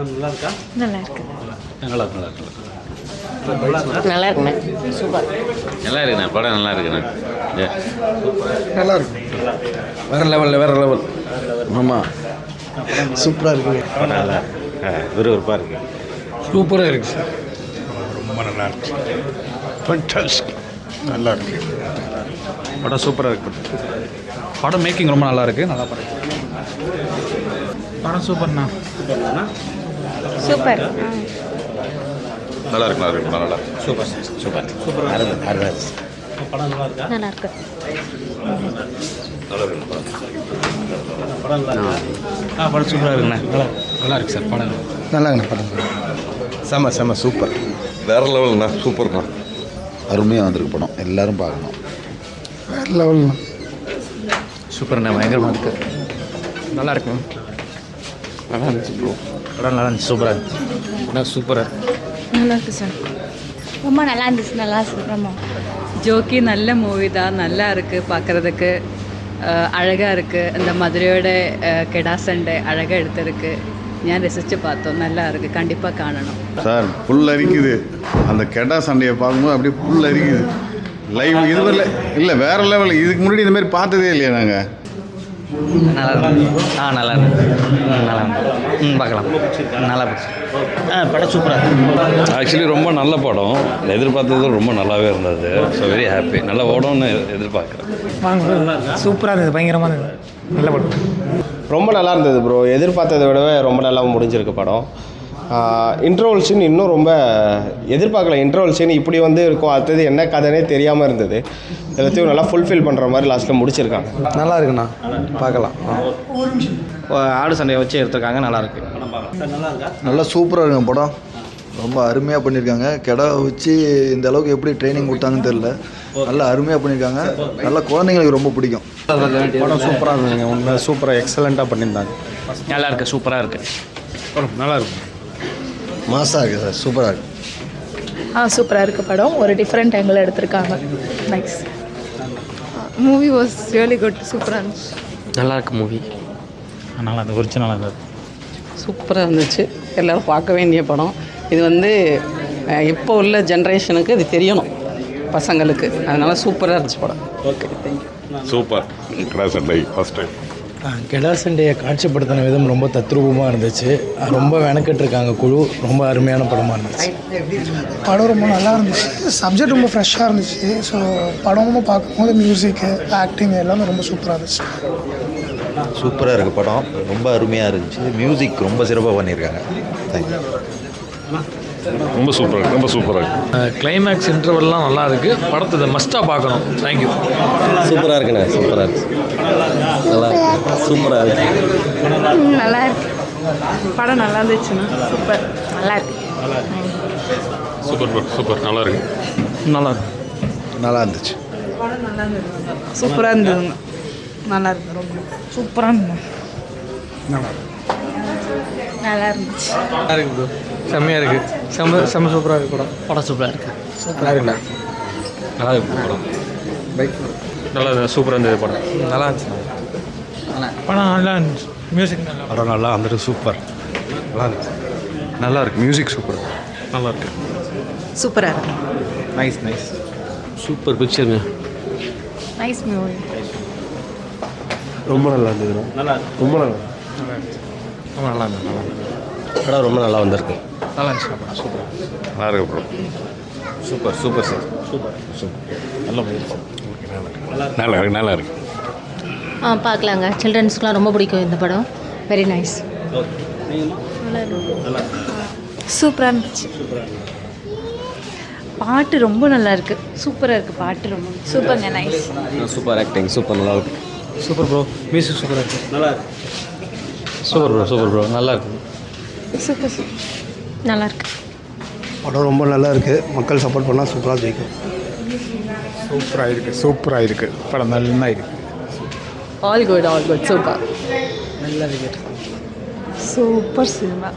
நல்லா இருக்கா? நல்லா இருக்கு. நல்லா இருக்கு, நல்லா இருக்கு. நல்லா இருக்குண்ணே. சூப்பர். நல்லா இருக்குண்ணே, படம் நல்லா இருக்குண்ணே. நல்லா இருக்கு. வேற லெவல். ஆமாம், சூப்பராக இருக்குது. படம் நல்லா விறுவிறுப்பாக இருக்கு. சூப்பராக இருக்குது சார். ரொம்ப நல்லா இருக்கு. ஃபண்டாஸ்டிக். நல்லா இருக்கு. படம் சூப்பராக இருக்கு. படம் மேக்கிங் ரொம்ப நல்லா இருக்கு. நல்லா படம். படம் சூப்பர்ண்ணா. சூப்பர். நல்லா இருக்கு, நல்லா இருக்கு, நல்லா இருக்கு. Super super super. படம் நல்லா இருக்கா? நல்லா இருக்கு. நல்லா இருக்கு படம். படம் நல்லா இருக்கா? படம் சூப்பராக இருக்குண்ணே. நல்லா இருக்கு சார் படம். நல்லாங்கண்ணா படம். செம சூப்பர். வேற லெவல்ண்ணா, சூப்பர்ண்ணா. அருமையாக வந்திருக்கு படம், எல்லோரும் பார்க்கணும். வேற லெவல்ண்ணா. சூப்பர்ண்ணே, பயங்கரமாக இருக்கு. நல்லா இருக்கு. நல்லா இருந்துச்சு ப்ரோ. படம் நல்லா இருந்துச்சு. சூப்பராக இருந்துச்சு. படம் சூப்பராக நல்லா இருக்கு சார். ரொம்ப நல்லா இருந்துச்சு. நல்லா ரொம்ப ஜோக்கி நல்ல மூவி தான். நல்லா இருக்குது பார்க்குறதுக்கு. அழகாக இருக்குது. அந்த மதுரையோட கெடா சண்டை அழகாக எடுத்திருக்கு. ഞാൻ രസിച്ച് பார்த்தோம். நல்லா இருக்குது. கண்டிப்பாக காணணும் சார். புல் அரிக்குது. அந்த கெடா சண்டையை பார்க்கும்போது அப்படியே புல் அரிக்குது. லைவ் இதுவரை இல்லை, வேறு லெவல். இதுக்கு முன்னாடி இந்த மாதிரி பார்த்ததே இல்லையா நாங்கள்? நல்லா இருக்கு. நல்லா இருக்கு. நல்லா இருக்கு. பார்க்கலாம். நல்லா போச்சு. படம் சூப்பராக இருக்கு. ஆக்சுவலி ரொம்ப நல்ல படம். எதிர்பார்த்தது ரொம்ப நல்லாவே இருந்தது. So very happy. நல்லா ஓடும்னு எதிர்பார்க்குறேன். சூப்பராக இருந்தது. பயங்கரமாக இருந்தது. நல்ல படம். ரொம்ப நல்லா இருந்தது ப்ரோ. எதிர்பார்த்ததை விடவே ரொம்ப நல்லா முடிஞ்சிருக்கு படம். இன்ட்ரோவல் சீன் இன்னும் ரொம்ப எதிர்பார்க்கல. இன்ட்ரோவல் சீன் இப்படி வந்து இருக்கும், அடுத்தது என்ன கதைனே தெரியாமல் இருந்தது. எல்லாத்தையும் நல்லா ஃபுல்ஃபில் பண்ணுற மாதிரி லாஸ்ட்டில் முடிச்சிருக்காங்க. நல்லா இருக்குண்ணா, பார்க்கலாம். ஆடு சண்டையை வச்சு எடுத்துருக்காங்க. நல்லா இருக்கு. நல்லா இருக்கா? நல்லா சூப்பராக இருக்குங்க படம். ரொம்ப அருமையாக பண்ணியிருக்காங்க. கெடா வச்சு இந்த அளவுக்கு எப்படி ட்ரைனிங் கொடுத்தாங்கன்னு தெரில. நல்லா அருமையாக பண்ணியிருக்காங்க. நல்லா குழந்தைங்களுக்கு ரொம்ப பிடிக்கும். படம் சூப்பராக இருந்ததுங்க. உண்மை சூப்பராக எக்ஸலண்ட்டாக பண்ணியிருந்தாங்க. நல்லா இருக்கு. சூப்பராக இருக்கு. படம் நல்லா இருக்கும். மாசாக இருக்குது சார். சூப்பராக இருக்குது. சூப்பராக இருக்குது படம். ஒரு டிஃப்ரெண்ட் ஆங்கிள் எடுத்திருக்காங்க. Nice. Movie was really good. சூப்பராக இருந்துச்சு. நல்லா இருக்கு மூவி. நல்லா இருந்தது. ஒரிஜினலாக இருந்தது. சூப்பராக இருந்துச்சு. எல்லோரும் பார்க்க வேண்டிய படம் இது. வந்து இப்போ உள்ள ஜென்ரேஷனுக்கு இது தெரியணும், பசங்களுக்கு. அதனால் சூப்பராக இருந்துச்சு படம். Okay, thank you. சூப்பர். கெடா சண்டை ஃபர்ஸ்ட் டைம். கெடா சண்டையை காட்சிப்படுத்தின விதம் ரொம்ப தத்ரூபமாக இருந்துச்சு. ரொம்ப மெனக்கெட்டுருக்காங்க குழு. ரொம்ப அருமையான படமாக இருந்துச்சு. படம் ரொம்ப நல்லா இருந்துச்சு. சப்ஜெக்ட் ரொம்ப ஃப்ரெஷ்ஷாக இருந்துச்சு. ஸோ படமும் பார்க்கும்போது மியூசிக்கு, ஆக்டிங் எல்லாமே ரொம்ப சூப்பராக இருந்துச்சு. சூப்பராக இருக்குது படம். ரொம்ப அருமையாக இருந்துச்சு. மியூசிக் ரொம்ப சிறப்பாக பண்ணியிருக்காங்க. தேங்க்யூ. ரொம்ப சூப்பராக, ரொம்ப சூப்பராக இருக்குது. கிளைமேக்ஸ் இன்டர்வெல்லாம் நல்லா இருக்குது. படத்தை மஸ்ட்டாக பார்க்கணும். தேங்க்யூ. சூப்பராக இருக்குண்ணே. சூப்பராக இருக்கு. நல்லா இருக்கு. சூப்பராக இருக்கு. நல்லா இருக்கு. படம் நல்லா இருந்துச்சுண்ணா. சூப்பர். நல்லா இருக்கு. Super bro. சூப்பர். நல்லா இருக்கு. நல்லா இருக்கு. நல்லா இருந்துச்சு. படம் நல்லா இருந்தது. சூப்பராக இருந்ததுங்க. நல்லா இருக்கு. ரொம்ப சூப்பராக இருந்தது. நல்லா இருந்துச்சு. நல்லா இருக்கு ப்ரோ. செம்மையாக இருக்குது. செம்ம சூப்பராக இருக்குது படம். படம் சூப்பராக இருக்கு. சூப்பராக இருக்குண்ணா. நல்லா இருக்கு படம். பைக் நல்லா சூப்பராக இருந்தது படம். நல்லா இருந்துச்சு. படம் நல்லா இருந்துச்சு. மியூசிக் நல்லா. படம் நல்லா வந்துட்டு சூப்பர். நல்லா இருந்துச்சு. நல்லா இருக்கு. Music super. நல்லா இருக்கு. சூப்பராக இருக்கு. நைஸ். சூப்பர் பிக்சருங்க. Nice movie. ரொம்ப நல்லா இருந்தது. நல்லா இருக்கு. ரொம்ப நல்லா ரொம்ப நல்லா இருந்தது. படம் ரொம்ப நல்லா வந்திருக்கு. நல்லா இருந்துச்சு படம். சூப்பர். நல்லா இருக்கு bro. Super super sir. Super. நல்ல மூவி. நல்லா இருக்கு, நல்லா இருக்கு. பார்க்கலாங்க. சில்ட்ரன்ஸ்க்குலாம் ரொம்ப பிடிக்கும் இந்த படம். Very nice. ஓகே. நீங்கம்மா? நல்லா இருக்கு. நல்லா சூப்பராக இருந்துச்சு. பாட்டு ரொம்ப நல்லா இருக்கு. சூப்பராக இருக்குது பாட்டு. ரொம்ப சூப்பருங்க. நைஸ். Super acting. சூப்பர். நல்லா இருக்கு. Super bro. மியூசிக் சூப்பராக இருக்குது. நல்லா இருக்கு. Super bro. நல்லா இருக்கு. சூப்பர். நல்லா இருக்கு. படம் ரொம்ப நல்லா இருக்குது. மக்கள் சப்போர்ட் பண்ணால் சூப்பராக ஜெயிக்கும். சூப்பராக இருக்குது. படம் நல்லா இருக்குது. All good. சூப்பர். நல்லா இருக்குது. Super cinema.